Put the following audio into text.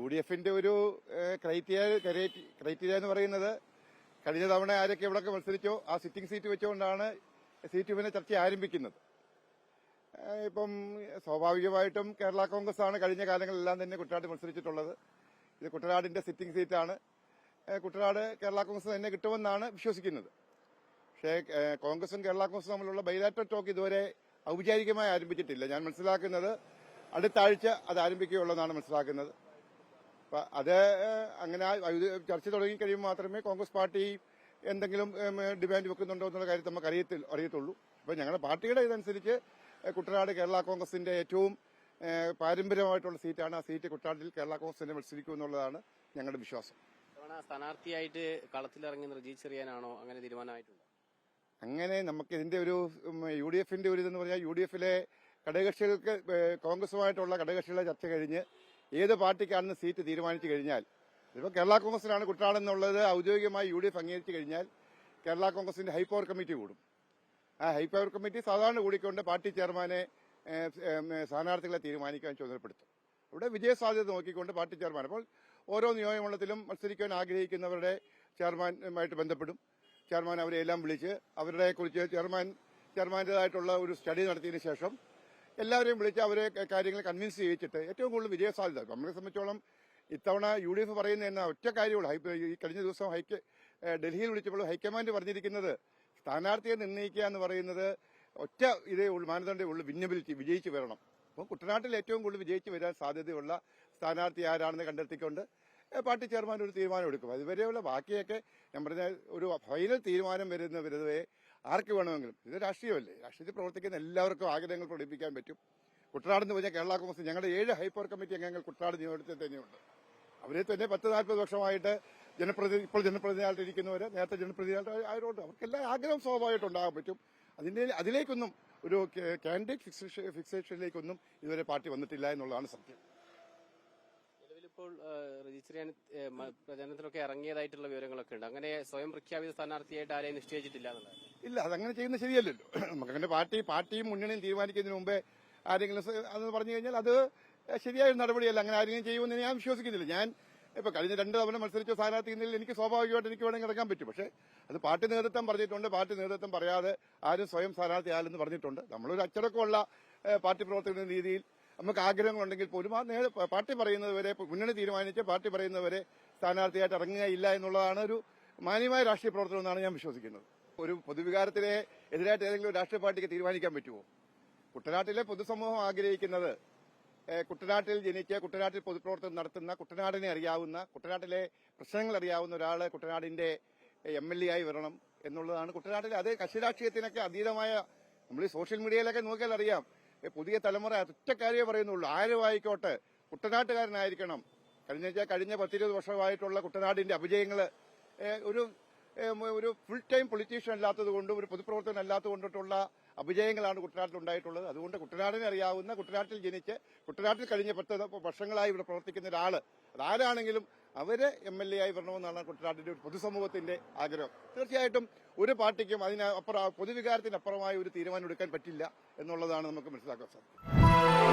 UDFന്റെ ഒരു ക്രൈറ്റീരിയ എന്ന് പറയുന്നത് കഴിഞ്ഞ തവണ ആരൊക്കെ എവിടെയൊക്കെ മത്സരിച്ചോ ആ സിറ്റിംഗ് സീറ്റ് വെച്ചുകൊണ്ടാണ് സീറ്റ് പിന്നെ ചർച്ച ആരംഭിക്കുന്നത്. ഇപ്പം സ്വാഭാവികമായിട്ടും കേരള കോൺഗ്രസ് ആണ് കഴിഞ്ഞ കാലങ്ങളിലെല്ലാം തന്നെ കുട്ടനാട് മത്സരിച്ചിട്ടുള്ളത്. ഇത് കുട്ടനാടിന്റെ സിറ്റിംഗ് സീറ്റാണ്. കുട്ടനാട് കേരള കോൺഗ്രസ് തന്നെ കിട്ടുമെന്നാണ് വിശ്വസിക്കുന്നത്. പക്ഷേ കോൺഗ്രസും കേരള കോൺഗ്രസും തമ്മിലുള്ള ബൈലാറ്ററൽ ടോക്ക് ഇതുവരെ ഔപചാരികമായി ആരംഭിച്ചിട്ടില്ല. ഞാൻ മനസ്സിലാക്കുന്നത് അടുത്ത ആഴ്ച അത് ആരംഭിക്കുകയുള്ളതാണ് മനസ്സിലാക്കുന്നത്. അത് അങ്ങനെ ചർച്ച തുടങ്ങി കഴിയുമ്പോൾ മാത്രമേ കോൺഗ്രസ് പാർട്ടി എന്തെങ്കിലും ഡിമാൻഡ് വെക്കുന്നുണ്ടോ എന്നുള്ള കാര്യം നമുക്ക് അറിയത്തുള്ളൂ. അപ്പോൾ ഞങ്ങളുടെ പാർട്ടിയുടെ ഇതനുസരിച്ച് കുട്ടനാട് കേരള കോൺഗ്രസിന്റെ ഏറ്റവും പാരമ്പര്യമായിട്ടുള്ള സീറ്റാണ്. ആ സീറ്റ് കുട്ടനാട്ടിൽ കേരള കോൺഗ്രസ് തന്നെ മത്സരിക്കും എന്നുള്ളതാണ് ഞങ്ങളുടെ വിശ്വാസം. സ്ഥാനാർത്ഥിയായിട്ട് കളത്തിലിറങ്ങി റിജി ചെറിയാനാണോ അങ്ങനെ തീരുമാനമായിട്ടുണ്ട്? അങ്ങനെ നമുക്ക് ഇതിന്റെ ഒരു UDFന്റെ ഒരു ഇതെന്ന് പറഞ്ഞാൽ UDFിലെ ഘടകകക്ഷികൾക്ക് കോൺഗ്രസുമായിട്ടുള്ള ഘടകകക്ഷികളുടെ ചർച്ച കഴിഞ്ഞ് ഏത് പാർട്ടിക്കാണെന്ന് സീറ്റ് തീരുമാനിച്ചു കഴിഞ്ഞാൽ ഇപ്പോൾ കേരള കോൺഗ്രസിനാണ് കുട്ടനാട് എന്നുള്ളത് ഔദ്യോഗികമായി UDF അംഗീകരിച്ചു കഴിഞ്ഞാൽ കേരള കോൺഗ്രസിന്റെ ഹൈപ്പവർ കമ്മിറ്റി കൂടും. ആ ഹൈപ്പവർ കമ്മിറ്റി സാധാരണ കൂടിക്കൊണ്ട് പാർട്ടി ചെയർമാനെ സ്ഥാനാർത്ഥികളെ തീരുമാനിക്കാൻ ചുമതലപ്പെടുത്തും. ഇവിടെ വിജയസാധ്യത നോക്കിക്കൊണ്ട് പാർട്ടി ചെയർമാൻ അപ്പോൾ ഓരോ നിയോജകമണ്ഡലത്തിലും മത്സരിക്കാൻ ആഗ്രഹിക്കുന്നവരുടെ ചെയർമാനുമായിട്ട് ബന്ധപ്പെടും. ചെയർമാൻ അവരെല്ലാം വിളിച്ച് അവരുടെ കുറിച്ച് ചെയർമാന്റേതായിട്ടുള്ള ഒരു സ്റ്റഡി നടത്തിയതിനു ശേഷം എല്ലാവരെയും വിളിച്ച് അവരെ കാര്യങ്ങൾ കൺവിൻസ് ചെയ്യിച്ചിട്ട് ഏറ്റവും കൂടുതൽ വിജയസാധ്യത നമ്മളെ സംബന്ധിച്ചോളം ഇത്തവണ UDF പറയുന്ന എന്ന ഒറ്റ കാര്യമുള്ളൂ. ഈ കഴിഞ്ഞ ദിവസം ഡൽഹിയിൽ വിളിച്ചപ്പോൾ ഹൈക്കമാൻഡ് പറഞ്ഞിരിക്കുന്നത് സ്ഥാനാർത്ഥിയെ നിർണ്ണയിക്കുക എന്ന് പറയുന്നത് ഒറ്റ ഇതേ ഉള്ളൂ, മാനദണ്ഡമേ ഉള്ളൂ, വിന്നബിലിറ്റി, വിജയിച്ചു വരണം. അപ്പോൾ കുട്ടനാട്ടിൽ ഏറ്റവും കൂടുതൽ വിജയിച്ചു വരാൻ സാധ്യതയുള്ള സ്ഥാനാർത്ഥി ആരാണെന്ന് കണ്ടെത്തിക്കൊണ്ട് പാർട്ടി ചെയർമാൻ ഒരു തീരുമാനം എടുക്കും. അതുവരെയുള്ള ബാക്കിയൊക്കെ ഞാൻ പറഞ്ഞ ഒരു ഫൈനൽ തീരുമാനം വരുന്നവരെ ആർക്ക് വേണമെങ്കിലും, ഇത് രാഷ്ട്രീയമല്ലേ, രാഷ്ട്രീയത്തിൽ പ്രവർത്തിക്കുന്ന എല്ലാവർക്കും ആഗ്രഹങ്ങൾ പ്രകടിപ്പിക്കാൻ പറ്റും. കുട്ടനാടെന്ന് പറഞ്ഞാൽ കേരള കോൺഗ്രസ് ഞങ്ങളുടെ 7 ഹൈപ്പവർ കമ്മിറ്റി അംഗങ്ങൾ കുട്ടനാട് നിയോജകത്തിൽ തന്നെയുണ്ട്. അവരെ തന്നെ 10-40 വർഷമായിട്ട് ഇപ്പോൾ ജനപ്രതിനിധിയായിട്ടിരിക്കുന്നവര് നേരത്തെ ജനപ്രതിനിധിയായിട്ട് ആയതുകൊണ്ട് അവർക്കെല്ലാം ആഗ്രഹം സ്വാഭാവികമായിട്ട് ഉണ്ടാകാൻ പറ്റും. അതിലേക്കൊന്നും ഒരു കാൻഡിഡേറ്റ് ഫിക്സേഷനിലേക്കൊന്നും ഇതുവരെ പാർട്ടി വന്നിട്ടില്ല എന്നുള്ളതാണ് സത്യം. നിലവിലിപ്പോൾ റിജി ചെറിയാൻ പ്രചരണത്തിലൊക്കെ ഇറങ്ങിയതായിട്ടുള്ള വിവരങ്ങളൊക്കെ ഉണ്ട്. അങ്ങനെ സ്വയം പ്രഖ്യാപിത സ്ഥാനാർത്ഥിയായിട്ട് ആരെയും നിശ്ചയിച്ചിട്ടില്ല എന്നുള്ളത് ഇല്ല, അതങ്ങനെ ചെയ്യുന്നത് ശരിയല്ലല്ലോ. നമുക്കങ്ങനെ പാർട്ടിയും മുന്നണിയും തീരുമാനിക്കുന്നതിന് മുമ്പേ ആരെങ്കിലും അതെന്ന് പറഞ്ഞു കഴിഞ്ഞാൽ അത് ശരിയായ നടപടിയല്ല. അങ്ങനെ ആരെങ്കിലും ചെയ്യുമെന്ന് ഞാൻ വിശ്വസിക്കുന്നില്ല. ഞാൻ ഇപ്പൊ കഴിഞ്ഞ 2 തവണ മത്സരിച്ച സ്ഥാനാർത്ഥിക്കുന്നതിൽ എനിക്ക് സ്വാഭാവികമായിട്ട് എനിക്ക് വേണമെങ്കിൽ ഇറങ്ങാൻ പറ്റും. പക്ഷേ അത് പാർട്ടി നേതൃത്വം പറഞ്ഞിട്ടുണ്ട്. പാർട്ടി നേതൃത്വം പറയാതെ ആരും സ്വയം സ്ഥാനാർത്ഥിയാലെന്ന് പറഞ്ഞിട്ടുണ്ട്. നമ്മളൊരു അച്ചടക്കമുള്ള പാർട്ടി പ്രവർത്തകരുടെ രീതിയിൽ നമുക്ക് ആഗ്രഹങ്ങളുണ്ടെങ്കിൽ പോലും പാർട്ടി പറയുന്നതുവരെ, മുന്നണി തീരുമാനിച്ച് പാർട്ടി പറയുന്നതുവരെ സ്ഥാനാർത്ഥിയായിട്ട് ഇറങ്ങുകയില്ല എന്നുള്ളതാണ് ഒരു മാന്യമായ രാഷ്ട്രീയ പ്രവർത്തനം എന്നാണ് ഞാൻ വിശ്വസിക്കുന്നത്. ഒരു പൊതുവികാരത്തിന് എതിരായിട്ട് ഏതെങ്കിലും ഒരു രാഷ്ട്രീയ പാർട്ടിക്ക് തീരുമാനിക്കാൻ പറ്റുമോ? കുട്ടനാട്ടിലെ പൊതുസമൂഹം ആഗ്രഹിക്കുന്നത് കുട്ടനാട്ടിൽ ജനിച്ച് കുട്ടനാട്ടിൽ പൊതുപ്രവർത്തനം നടത്തുന്ന, കുട്ടനാടിനെ അറിയാവുന്ന, കുട്ടനാട്ടിലെ പ്രശ്നങ്ങൾ അറിയാവുന്ന ഒരാള് കുട്ടനാടിന്റെ MLA ആയി വരണം എന്നുള്ളതാണ് കുട്ടനാട്ടിലെ. അതേ കക്ഷി രാഷ്ട്രീയത്തിനൊക്കെ അതീതമായ നമ്മൾ ഈ സോഷ്യൽ മീഡിയയിലൊക്കെ നോക്കിയാൽ അറിയാം, പുതിയ തലമുറ ഒറ്റ കാര്യമേ പറയുന്നുള്ളൂ, ആരും ആയിക്കോട്ടെ കുട്ടനാട്ടുകാരനായിരിക്കണം. കഴിഞ്ഞ 10-20 വർഷമായിട്ടുള്ള കുട്ടനാടിന്റെ അപജയങ്ങള് ഒരു ഫുൾ ടൈം പൊളിറ്റീഷ്യൻ അല്ലാത്തതുകൊണ്ടും ഒരു പൊതുപ്രവർത്തകൻ അല്ലാത്തതുകൊണ്ടിട്ടുള്ള അപജയങ്ങളാണ് കുട്ടനാട്ടിൽ ഉണ്ടായിട്ടുള്ളത്. അതുകൊണ്ട് കുട്ടനാടിനെ അറിയാവുന്ന, കുട്ടനാട്ടിൽ ജനിച്ച് കുട്ടനാട്ടിൽ കഴിഞ്ഞ 10 വർഷങ്ങളായി ഇവിടെ പ്രവർത്തിക്കുന്ന ഒരാള് അതാരാണെങ്കിലും അവര് MLA ആയി വരണമെന്നാണ് കുട്ടനാട്ടിന്റെ ഒരു പൊതുസമൂഹത്തിന്റെ ആഗ്രഹം. തീർച്ചയായിട്ടും ഒരു പാർട്ടിക്കും പൊതുവികാരത്തിനപ്പുറമായ ഒരു തീരുമാനം എടുക്കാൻ പറ്റില്ല എന്നുള്ളതാണ് നമുക്ക് മനസ്സിലാക്കാൻ സാധിക്കും.